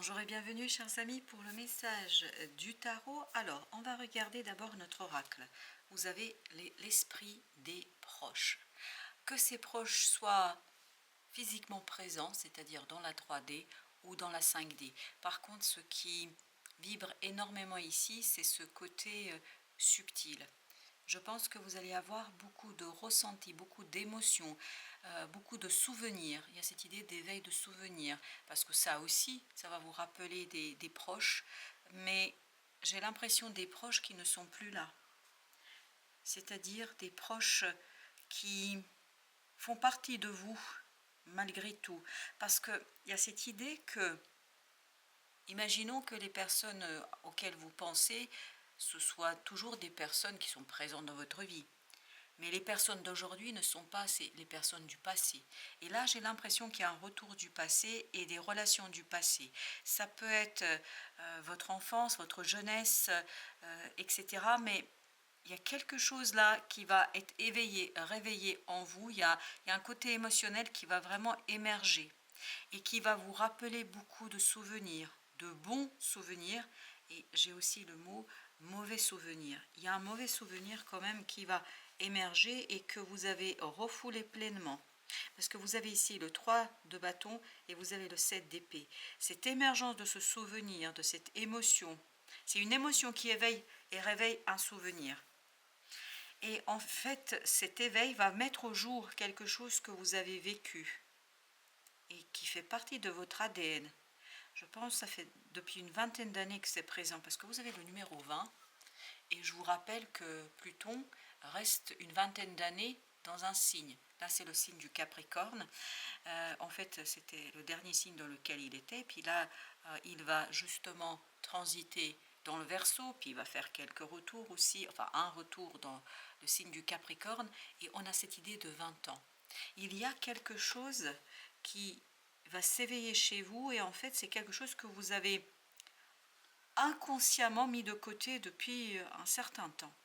Bonjour et bienvenue chers amis pour le message du tarot. Alors, on va regarder d'abord notre oracle. Vous avez l'esprit des proches. Que ces proches soient physiquement présents, c'est-à-dire dans la 3D ou dans la 5D. Par contre, ce qui vibre énormément ici, c'est ce côté subtil. Je pense que vous allez avoir beaucoup de ressentis, beaucoup d'émotions, beaucoup de souvenirs. Il y a cette idée d'éveil de souvenirs, parce que ça aussi, ça va vous rappeler des proches, mais j'ai l'impression des proches qui ne sont plus là. C'est-à-dire des proches qui font partie de vous, malgré tout. Parce qu'il y a cette idée que, imaginons que les personnes auxquelles vous pensez, ce soient toujours des personnes qui sont présentes dans votre vie. Mais les personnes d'aujourd'hui ne sont pas les personnes du passé. Et là, j'ai l'impression qu'il y a un retour du passé et des relations du passé. Ça peut être votre enfance, votre jeunesse, etc. Mais il y a quelque chose là qui va être éveillé, réveillé en vous. Il y a un côté émotionnel qui va vraiment émerger et qui va vous rappeler beaucoup de souvenirs, de bons souvenirs. Et j'ai aussi le mot mauvais souvenir. Il y a un mauvais souvenir quand même qui va émerger et que vous avez refoulé pleinement. Parce que vous avez ici le 3 de bâton et vous avez le 7 d'épée. Cette émergence de ce souvenir, de cette émotion, c'est une émotion qui éveille et réveille un souvenir. Et en fait, cet éveil va mettre au jour quelque chose que vous avez vécu et qui fait partie de votre ADN. Je pense que ça fait depuis une vingtaine d'années que c'est présent, parce que vous avez le numéro 20, et je vous rappelle que Pluton reste une vingtaine d'années dans un signe. Là, c'est le signe du Capricorne. En fait, c'était le dernier signe dans lequel il était, puis là, il va justement transiter dans le Verseau, puis il va faire quelques retours aussi, enfin un retour dans le signe du Capricorne, et on a cette idée de 20 ans. Il y a quelque chose qui va s'éveiller chez vous, et en fait c'est quelque chose que vous avez inconsciemment mis de côté depuis un certain temps.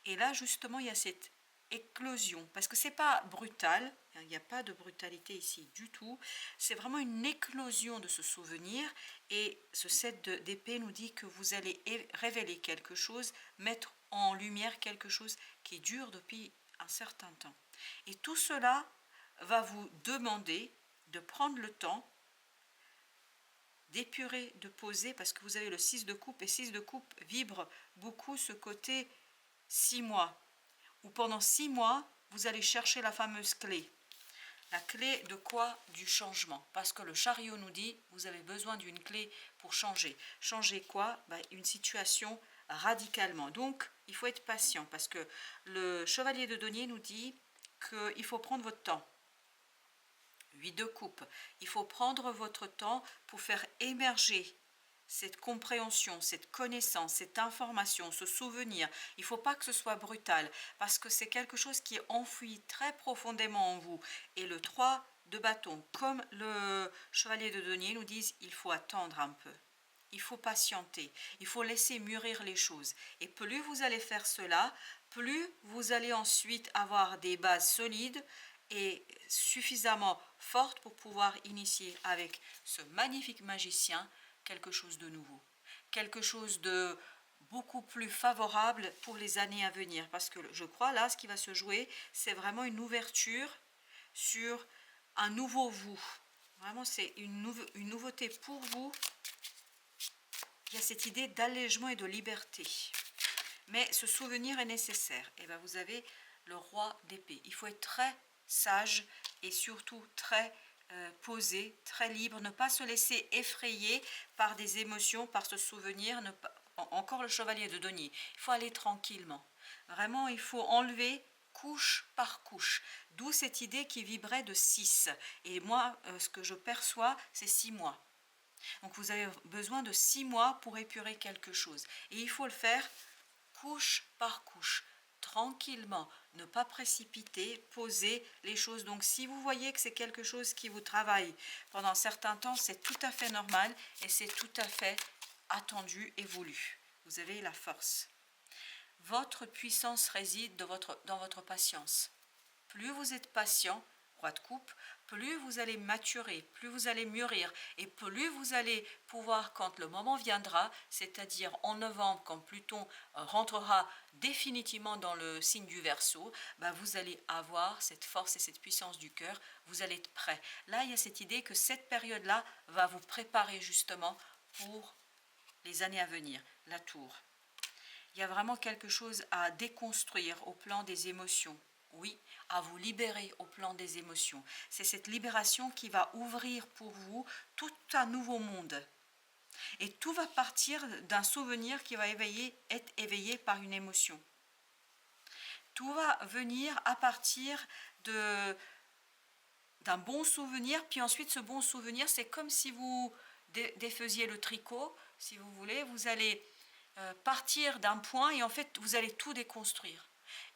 Et là justement il y a cette éclosion, parce que c'est pas brutal, il n'y a pas de brutalité ici du tout, c'est vraiment une éclosion de ce souvenir, et ce 7 d'épée nous dit que vous allez révéler quelque chose, mettre en lumière quelque chose qui dure depuis un certain temps. Et tout cela va vous demander de prendre le temps d'épurer, de poser, parce que vous avez le 6 de coupe, et 6 de coupe vibre beaucoup ce côté 6 mois, où pendant 6 mois, vous allez chercher la fameuse clé. La clé de quoi? Du changement. Parce que le chariot nous dit, vous avez besoin d'une clé pour changer. Changer quoi? Une situation radicalement. Donc, il faut être patient, parce que le chevalier de denier nous dit qu'il faut prendre votre temps. 8 de coupe. Il faut prendre votre temps pour faire émerger cette compréhension, cette connaissance, cette information, ce souvenir. Il ne faut pas que ce soit brutal, parce que c'est quelque chose qui est enfoui très profondément en vous. Et le 3 de bâton, comme le chevalier de denier, nous disent il faut attendre un peu. Il faut patienter, il faut laisser mûrir les choses. Et plus vous allez faire cela, plus vous allez ensuite avoir des bases solides et suffisamment fortes pour pouvoir initier avec ce magnifique magicien quelque chose de nouveau, quelque chose de beaucoup plus favorable pour les années à venir. Parce que je crois là, ce qui va se jouer, c'est vraiment une ouverture sur un nouveau vous. Vraiment, c'est une nouveauté pour vous. Il y a cette idée d'allègement et de liberté. Mais ce souvenir est nécessaire. Et bien vous avez le roi d'épée. Il faut être très sage et surtout très posé, très libre. Ne pas se laisser effrayer par des émotions, par ce souvenir. Encore le chevalier de denier. Il faut aller tranquillement. Vraiment, il faut enlever couche par couche. D'où cette idée qui vibrait de 6. Et moi, ce que je perçois, c'est 6 mois. Donc vous avez besoin de 6 mois pour épurer quelque chose. Et il faut le faire couche par couche, tranquillement, ne pas précipiter, poser les choses. Donc si vous voyez que c'est quelque chose qui vous travaille pendant un certain temps, c'est tout à fait normal et c'est tout à fait attendu et voulu. Vous avez la force. Votre puissance réside dans votre patience. Plus vous êtes patient, roi de coupe, plus vous allez maturer, plus vous allez mûrir et plus vous allez pouvoir, quand le moment viendra, c'est-à-dire en novembre, quand Pluton rentrera définitivement dans le signe du Verseau, vous allez avoir cette force et cette puissance du cœur, vous allez être prêt. Là, il y a cette idée que cette période-là va vous préparer justement pour les années à venir, la tour. Il y a vraiment quelque chose à déconstruire au plan des émotions. Oui, à vous libérer au plan des émotions. C'est cette libération qui va ouvrir pour vous tout un nouveau monde. Et tout va partir d'un souvenir qui va être éveillé par une émotion. Tout va venir à partir d'un bon souvenir, puis ensuite ce bon souvenir, c'est comme si vous défaisiez le tricot, si vous voulez, vous allez partir d'un point et en fait vous allez tout déconstruire.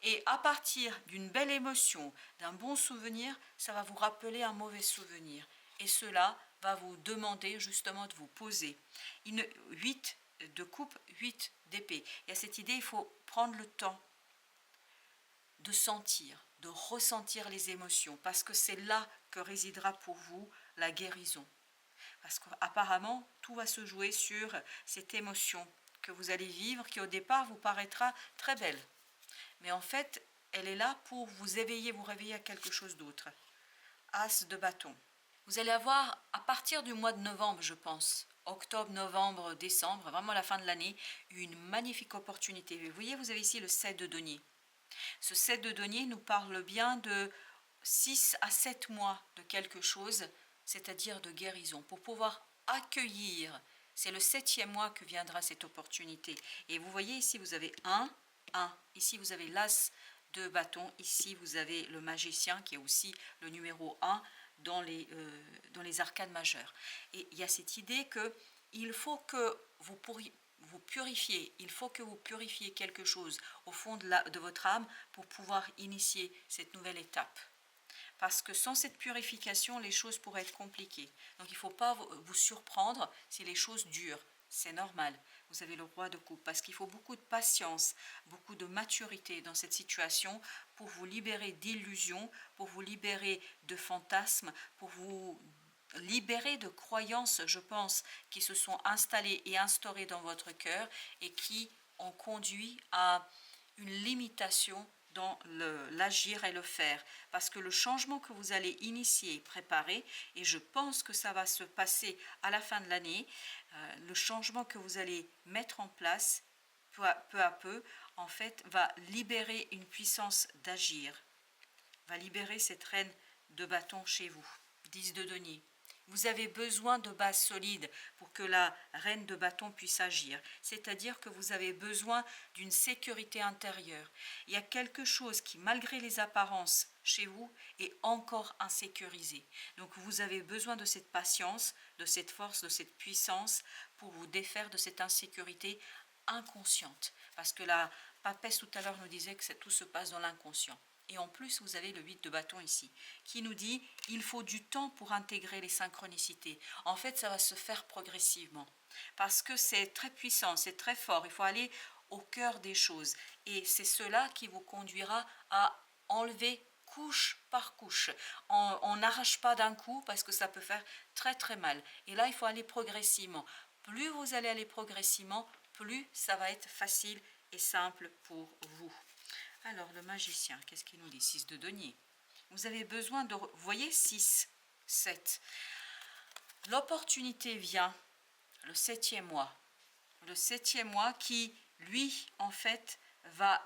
Et à partir d'une belle émotion, d'un bon souvenir, ça va vous rappeler un mauvais souvenir. Et cela va vous demander justement de vous poser. 8 de coupe, 8 d'épée. Il y a cette idée, il faut prendre le temps de sentir, de ressentir les émotions, parce que c'est là que résidera pour vous la guérison. Parce qu'apparemment, tout va se jouer sur cette émotion que vous allez vivre, qui au départ vous paraîtra très belle. Mais en fait, elle est là pour vous éveiller, vous réveiller à quelque chose d'autre. As de bâton. Vous allez avoir, à partir du mois de novembre, je pense, octobre, novembre, décembre, vraiment la fin de l'année, une magnifique opportunité. Vous voyez, vous avez ici le 7 de denier. Ce 7 de denier nous parle bien de 6 à 7 mois de quelque chose, c'est-à-dire de guérison, pour pouvoir accueillir. C'est le 7e mois que viendra cette opportunité. Et vous voyez ici, vous avez 1. Ici, vous avez l'as de bâton. Ici, vous avez le magicien qui est aussi le numéro 1 dans les arcanes majeures. Et il y a cette idée qu'il faut que vous purifiez, il faut que vous purifiez quelque chose au fond de votre âme pour pouvoir initier cette nouvelle étape. Parce que sans cette purification, les choses pourraient être compliquées. Donc il ne faut pas vous surprendre si les choses durent. C'est normal. Vous avez le roi de coupe parce qu'il faut beaucoup de patience, beaucoup de maturité dans cette situation pour vous libérer d'illusions, pour vous libérer de fantasmes, pour vous libérer de croyances, je pense, qui se sont installées et instaurées dans votre cœur et qui ont conduit à une limitation dans l'agir et le faire, parce que le changement que vous allez initier, préparer, et je pense que ça va se passer à la fin de l'année, le changement que vous allez mettre en place, peu à peu, en fait, va libérer une puissance d'agir, va libérer cette reine de bâton chez vous, 10 de denier. Vous avez besoin de bases solides pour que la reine de bâton puisse agir. C'est-à-dire que vous avez besoin d'une sécurité intérieure. Il y a quelque chose qui, malgré les apparences chez vous, est encore insécurisé. Donc vous avez besoin de cette patience, de cette force, de cette puissance pour vous défaire de cette insécurité inconsciente. Parce que la papesse tout à l'heure nous disait que tout se passe dans l'inconscient. Et en plus, vous avez le 8 de bâton ici, qui nous dit il faut du temps pour intégrer les synchronicités. En fait, ça va se faire progressivement, parce que c'est très puissant, c'est très fort. Il faut aller au cœur des choses. Et c'est cela qui vous conduira à enlever couche par couche. On n'arrache pas d'un coup, parce que ça peut faire très très mal. Et là, il faut aller progressivement. Plus vous allez aller progressivement, plus ça va être facile et simple pour vous. Alors, le magicien, qu'est-ce qu'il nous dit? 6 de denier. Vous avez besoin de... Vous voyez, 6, 7. L'opportunité vient le 7e mois. Le 7e mois qui, lui, en fait, va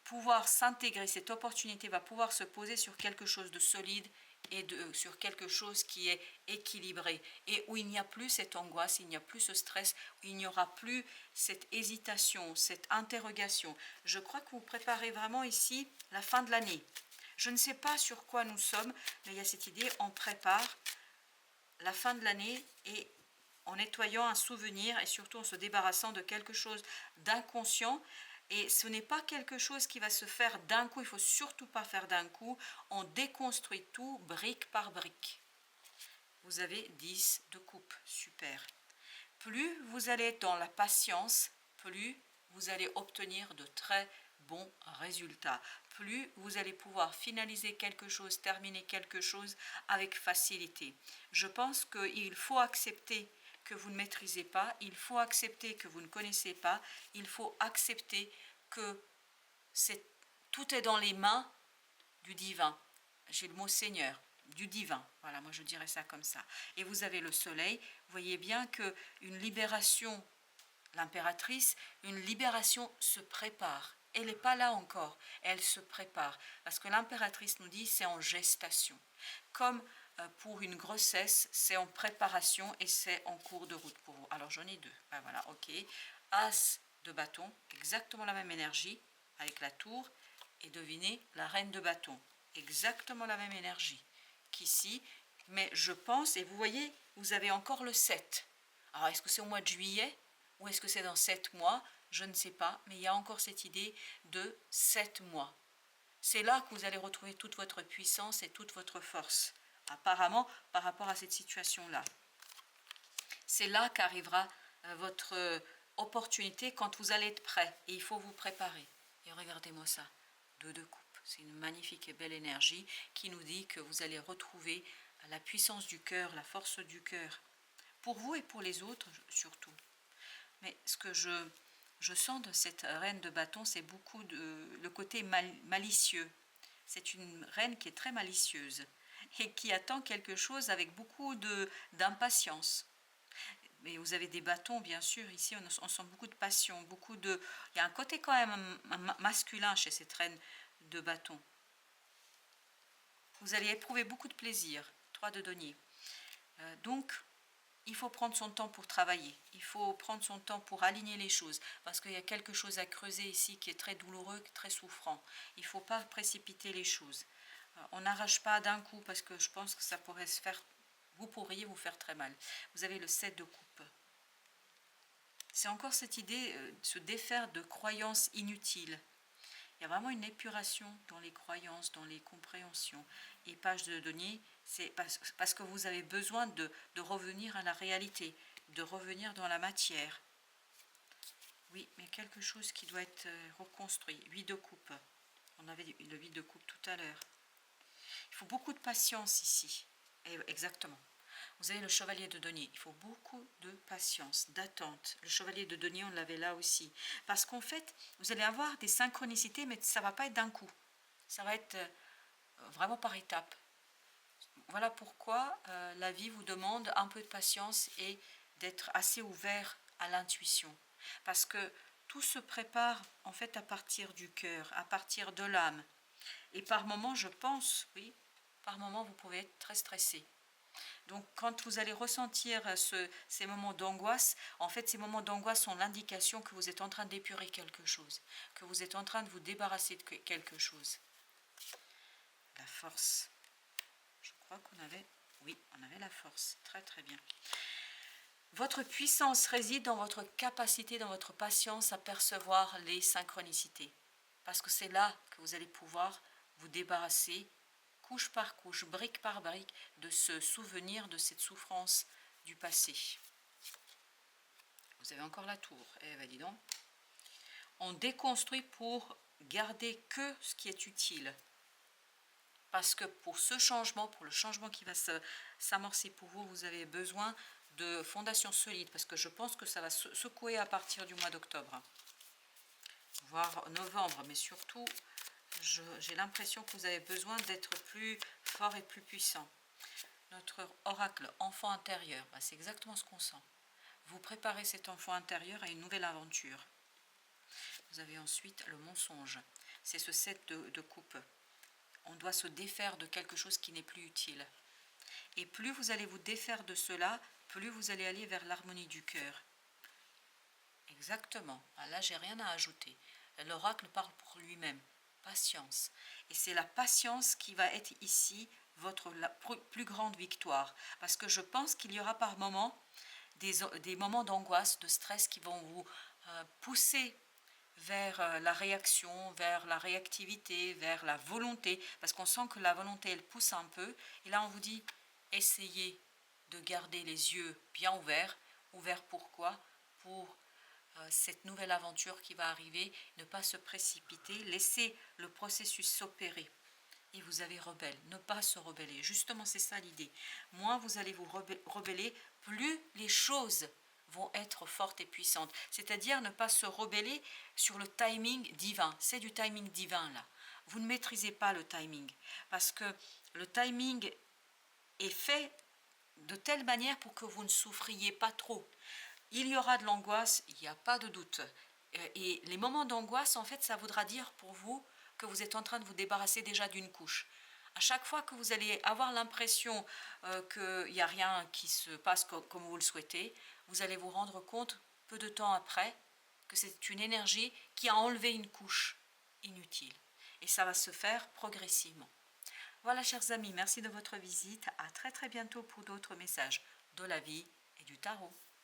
pouvoir s'intégrer. Cette opportunité va pouvoir se poser sur quelque chose de solide et sur quelque chose qui est équilibré et où il n'y a plus cette angoisse, il n'y a plus ce stress, il n'y aura plus cette hésitation, cette interrogation. Je crois que vous préparez vraiment ici la fin de l'année. Je ne sais pas sur quoi nous sommes, mais il y a cette idée, on prépare la fin de l'année et en nettoyant un souvenir et surtout en se débarrassant de quelque chose d'inconscient. Et ce n'est pas quelque chose qui va se faire d'un coup, il ne faut surtout pas faire d'un coup. On déconstruit tout brique par brique. Vous avez 10 de coupe, super. Plus vous allez être dans la patience, plus vous allez obtenir de très bons résultats. plus vous allez pouvoir finaliser quelque chose, terminer quelque chose avec facilité. Je pense qu'il faut accepter que vous ne maîtrisez pas, il faut accepter que vous ne connaissez pas, il faut accepter que tout est dans les mains du divin. J'ai le mot Seigneur, du divin. Voilà, moi je dirais ça comme ça. Et vous avez le soleil. Vous voyez bien qu'une libération, l'impératrice, une libération se prépare. Elle n'est pas là encore, elle se prépare. Parce que l'impératrice nous dit c'est en gestation. Comme pour une grossesse, c'est en préparation et c'est en cours de route pour vous. Alors j'en ai deux. Ben voilà, ok. As de bâton, exactement la même énergie avec la tour. Et devinez, la reine de bâton, exactement la même énergie qu'ici. Mais je pense, et vous voyez, vous avez encore le 7. Alors est-ce que c'est au mois de juillet ou est-ce que c'est dans 7 mois? Je ne sais pas, mais il y a encore cette idée de 7 mois. C'est là que vous allez retrouver toute votre puissance et toute votre force, apparemment par rapport à cette situation-là. C'est là qu'arrivera votre opportunité quand vous allez être prêt. Et il faut vous préparer. Et regardez-moi ça, 2 de coupe. C'est une magnifique et belle énergie qui nous dit que vous allez retrouver la puissance du cœur, la force du cœur. Pour vous et pour les autres surtout. Mais ce que je sens de cette reine de bâton, c'est beaucoup le côté malicieux. C'est une reine qui est très malicieuse et qui attend quelque chose avec beaucoup d'impatience. Mais vous avez des bâtons, bien sûr, ici on sent beaucoup de passion, il y a un côté quand même masculin chez cette reine de bâton. Vous allez éprouver beaucoup de plaisir, 3 de denier. Donc, il faut prendre son temps pour travailler, il faut prendre son temps pour aligner les choses, parce qu'il y a quelque chose à creuser ici qui est très douloureux, très souffrant. Il ne faut pas précipiter les choses. On n'arrache pas d'un coup, parce que je pense que ça pourrait se faire, vous pourriez vous faire très mal. Vous avez le 7 de coupe. C'est encore cette idée de se défaire de croyances inutiles. Il y a vraiment une épuration dans les croyances, dans les compréhensions. Et page de denier, c'est parce que vous avez besoin de revenir à la réalité, de revenir dans la matière. Oui, mais quelque chose qui doit être reconstruit. 8 de coupe. On avait le 8 de coupe tout à l'heure. Il faut beaucoup de patience ici. Et exactement. Vous avez le chevalier de denier. Il faut beaucoup de patience, d'attente. Le chevalier de denier, on l'avait là aussi. Parce qu'en fait, vous allez avoir des synchronicités, mais ça ne va pas être d'un coup. Ça va être vraiment par étapes. Voilà pourquoi la vie vous demande un peu de patience et d'être assez ouvert à l'intuition. Parce que tout se prépare en fait à partir du cœur, à partir de l'âme. Et par moments, je pense, oui, par moments, vous pouvez être très stressé. Donc, quand vous allez ressentir ces moments d'angoisse, en fait, ces moments d'angoisse sont l'indication que vous êtes en train d'épurer quelque chose, que vous êtes en train de vous débarrasser de quelque chose. La force. Je crois qu'on avait... Oui, on avait la force. Très, très bien. Votre puissance réside dans votre capacité, dans votre patience à percevoir les synchronicités. Parce que c'est là que vous allez pouvoir vous débarrasser couche par couche, brique par brique, de ce souvenir, de cette souffrance du passé. Vous avez encore la tour. Eh bien, dis donc. On déconstruit pour garder que ce qui est utile. Parce que pour ce changement, pour le changement qui va s'amorcer pour vous, vous avez besoin de fondations solides. Parce que je pense que ça va secouer à partir du mois d'octobre. Voire novembre, mais surtout... j'ai l'impression que vous avez besoin d'être plus fort et plus puissant. Notre oracle enfant intérieur, c'est exactement ce qu'on sent. Vous préparez cet enfant intérieur à une nouvelle aventure. Vous avez ensuite le mensonge. C'est ce 7 de coupe. On doit se défaire de quelque chose qui n'est plus utile. Et plus vous allez vous défaire de cela, plus vous allez aller vers l'harmonie du cœur. Exactement. Là, j'ai rien à ajouter. L'oracle parle pour lui-même. Patience. Et c'est la patience qui va être ici la plus grande victoire. Parce que je pense qu'il y aura par moments des moments d'angoisse, de stress qui vont vous pousser vers la réaction, vers la réactivité, vers la volonté. Parce qu'on sent que la volonté, elle pousse un peu. Et là, on vous dit, essayez de garder les yeux bien ouverts. Ouverts pourquoi? Pour cette nouvelle aventure qui va arriver, ne pas se précipiter, laisser le processus s'opérer. Et vous avez rebelle, ne pas se rebeller. Justement, c'est ça l'idée. Moins vous allez vous rebeller, plus les choses vont être fortes et puissantes. C'est-à-dire ne pas se rebeller sur le timing divin. C'est du timing divin là. Vous ne maîtrisez pas le timing. Parce que le timing est fait de telle manière pour que vous ne souffriez pas trop. Il y aura de l'angoisse, il n'y a pas de doute. Et les moments d'angoisse, en fait, ça voudra dire pour vous que vous êtes en train de vous débarrasser déjà d'une couche. À chaque fois que vous allez avoir l'impression qu'il n'y a rien qui se passe comme vous le souhaitez, vous allez vous rendre compte, peu de temps après, que c'est une énergie qui a enlevé une couche inutile. Et ça va se faire progressivement. Voilà, chers amis, merci de votre visite. À très très bientôt pour d'autres messages de la vie et du tarot.